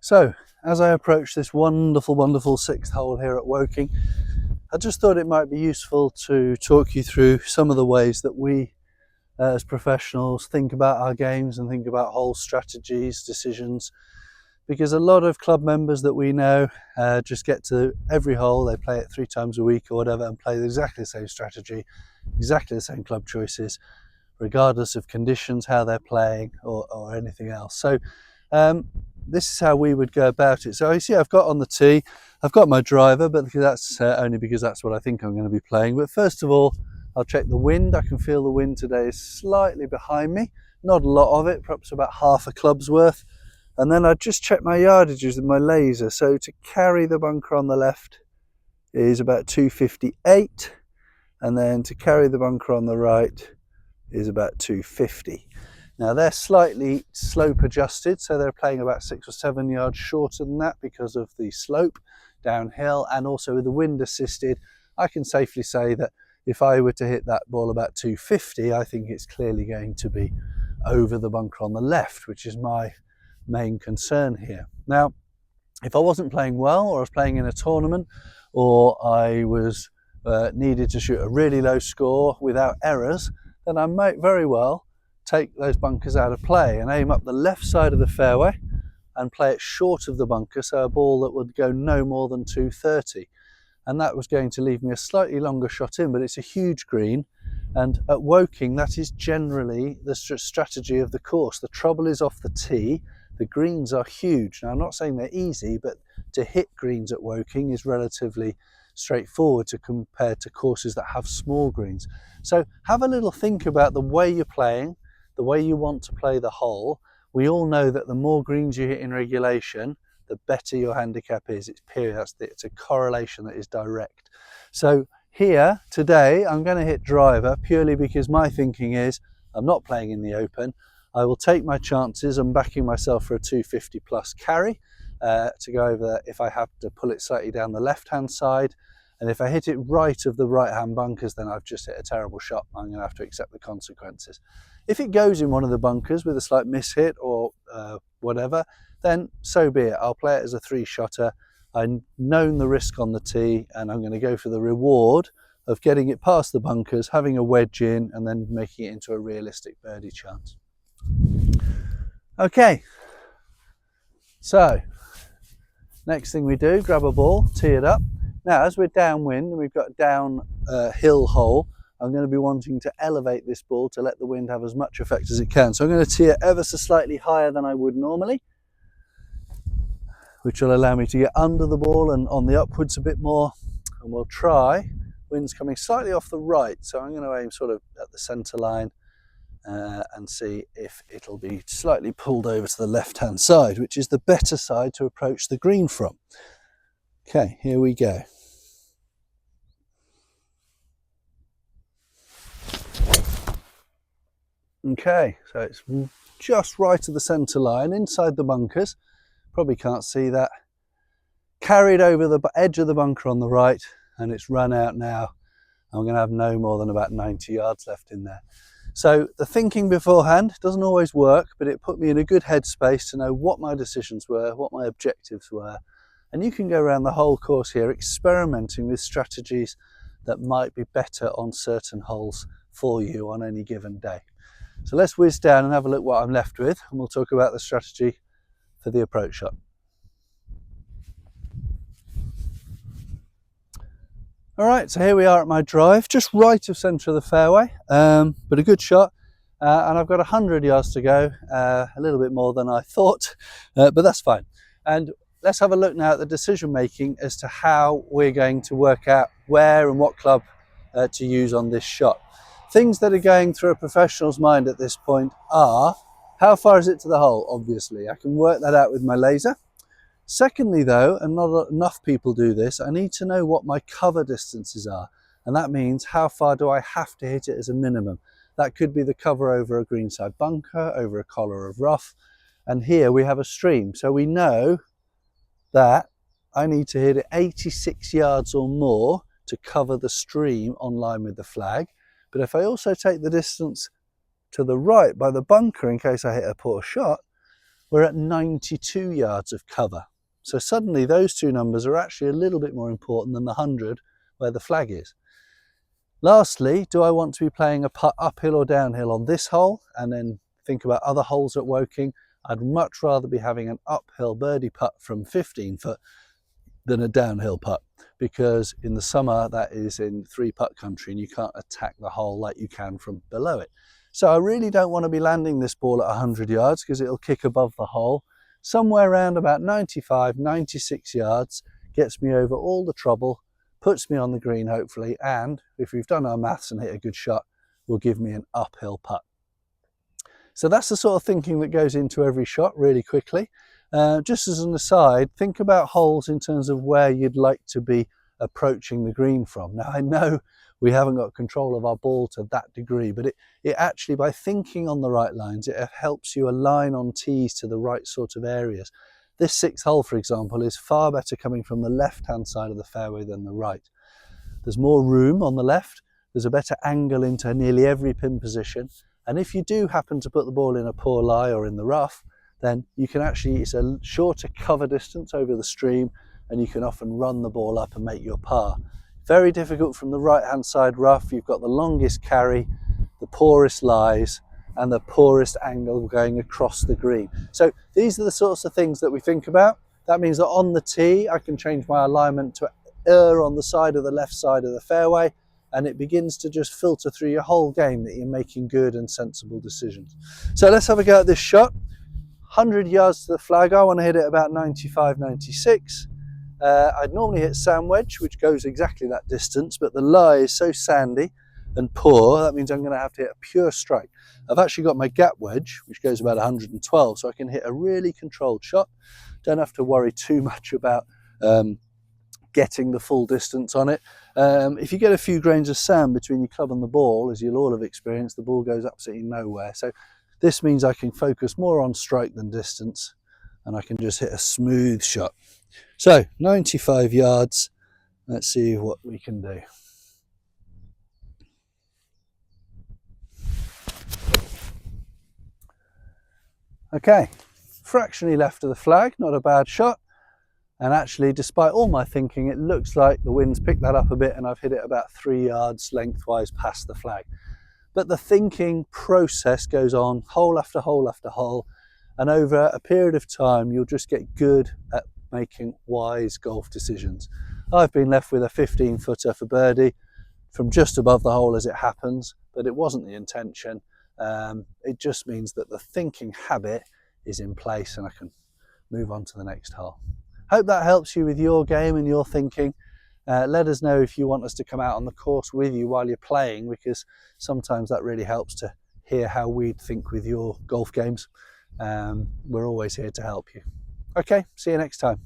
So, as I approach this wonderful sixth hole here at Woking, I just thought it might be useful to talk you through some of the ways that we as professionals think about our games and think about hole strategies, decisions, because a lot of club members that we know just get to every hole, they play it 3 times a week or whatever, and play exactly the same strategy, exactly the same club choices, regardless of conditions, how they're playing, or anything else. So this is how we would go about it. So you see I've got on the tee, I've got my driver, but that's only because that's what I think I'm going to be playing. But first of all, I'll check the wind. I can feel the wind today is slightly behind me, not a lot of it, perhaps about half a club's worth. And then I just check my yardages with my laser. So to carry the bunker on the left is about 258, and then to carry the bunker on the right is about 250. Now they're slightly slope adjusted, so they're playing about 6 or 7 yards shorter than that because of the slope downhill, and also with the wind assisted. I can safely say that if I were to hit that ball about 250, I think it's clearly going to be over the bunker on the left, which is my main concern here. Now, if I wasn't playing well, or I was playing in a tournament, or I was needed to shoot a really low score without errors, then I might very well take those bunkers out of play and aim up the left side of the fairway and play it short of the bunker, so a ball that would go no more than 230. And that was going to leave me a slightly longer shot in, but it's a huge green, and at Woking that is generally the strategy of the course. The trouble is off the tee. The greens are huge. Now I'm not saying they're easy, but to hit greens at Woking is relatively straightforward compared to courses that have small greens. So have a little think about the way you're playing, the way you want to play the hole. We all know that the more greens you hit in regulation, the better your handicap is. It's period. It's a correlation that is direct. So here today I'm going to hit driver purely because my thinking is I'm not playing in the Open. I will take my chances. I'm backing myself for a 250 plus carry to go over there if I have to pull it slightly down the left hand side. And if I hit it right of the right hand bunkers, then I've just hit a terrible shot. I'm going to have to accept the consequences. If it goes in one of the bunkers with a slight mishit or whatever, then so be it. I'll play it as a 3-shotter. I've known the risk on the tee, and I'm going to go for the reward of getting it past the bunkers, having a wedge in, and then making it into a realistic birdie chance. Okay, so next thing we do, grab a ball, tee it up. Now as we're downwind and we've got a downhill hole, I'm going to be wanting to elevate this ball to let the wind have as much effect as it can. So I'm going to tee it ever so slightly higher than I would normally, which will allow me to get under the ball and on the upwards a bit more. And we'll try, wind's coming slightly off the right, so I'm going to aim sort of at the centre line and see if it'll be slightly pulled over to the left hand side, which is the better side to approach the green from. Okay, here we go. Okay, so it's just right of the centre line, inside the bunkers. Probably can't see that. Carried over the edge of the bunker on the right, and it's run out now. I'm going to have no more than about 90 yards left in there. So the thinking beforehand doesn't always work, but it put me in a good headspace to know what my decisions were, what my objectives were. And you can go around the whole course here experimenting with strategies that might be better on certain holes for you on any given day. So let's whiz down and have a look what I'm left with, and we'll talk about the strategy for the approach shot. All right, so here we are at my drive, just right of centre of the fairway, but a good shot. And I've got 100 yards to go, a little bit more than I thought, but that's fine. And let's have a look now at the decision making as to how we're going to work out where and what club to use on this shot. Things that are going through a professional's mind at this point are, how far is it to the hole? Obviously, I can work that out with my laser. Secondly though, and not enough people do this, I need to know what my cover distances are. And that means how far do I have to hit it as a minimum. That could be the cover over a greenside bunker, over a collar of rough. And here we have a stream. So we know that I need to hit it 86 yards or more to cover the stream on line with the flag. But if I also take the distance to the right by the bunker in case I hit a poor shot, we're at 92 yards of cover. So suddenly those two numbers are actually a little bit more important than the 100 where the flag is. Lastly, do I want to be playing a putt uphill or downhill on this hole and then think about other holes at Woking? I'd much rather be having an uphill birdie putt from 15 foot than a downhill putt, because in the summer that is in 3-putt country and you can't attack the hole like you can from below it. So I really don't want to be landing this ball at 100 yards because it'll kick above the hole. Somewhere around about 95, 96 yards gets me over all the trouble, puts me on the green hopefully, and if we've done our maths and hit a good shot, will give me an uphill putt. So that's the sort of thinking that goes into every shot really quickly. Just as an aside, think about holes in terms of where you'd like to be approaching the green from. Now I know we haven't got control of our ball to that degree, but it actually, by thinking on the right lines, it helps you align on tees to the right sort of areas. This 6th hole, for example, is far better coming from the left-hand side of the fairway than the right. There's more room on the left, there's a better angle into nearly every pin position, and if you do happen to put the ball in a poor lie or in the rough, then you can actually, it's a shorter cover distance over the stream, and you can often run the ball up and make your par. Very difficult from the right-hand side rough. You've got the longest carry, the poorest lies, and the poorest angle going across the green. So these are the sorts of things that we think about. That means that on the tee, I can change my alignment to err on the side of the left side of the fairway, and it begins to just filter through your whole game that you're making good and sensible decisions. So let's have a go at this shot. 100 yards to the flag. I want to hit it about 95, 96. I'd normally hit sand wedge, which goes exactly that distance, but the lie is so sandy and poor, that means I'm going to have to hit a pure strike. I've actually got my gap wedge, which goes about 112, so I can hit a really controlled shot. Don't have to worry too much about getting the full distance on it. If you get a few grains of sand between your club and the ball, as you'll all have experienced, the ball goes absolutely nowhere. So this means I can focus more on strike than distance, and I can just hit a smooth shot. So 95 yards, let's see what we can do. Okay, fractionally left of the flag, not a bad shot. And actually, despite all my thinking, it looks like the wind's picked that up a bit and I've hit it about 3 yards lengthwise past the flag. But the thinking process goes on hole after hole after hole, and over a period of time you'll just get good at making wise golf decisions. I've been left with a 15-footer for birdie from just above the hole as it happens, but it wasn't the intention. It just means that the thinking habit is in place and I can move on to the next hole. Hope that helps you with your game and your thinking. Let us know if you want us to come out on the course with you while you're playing, because sometimes that really helps to hear how we'd think with your golf games. We're always here to help you. Okay, see you next time.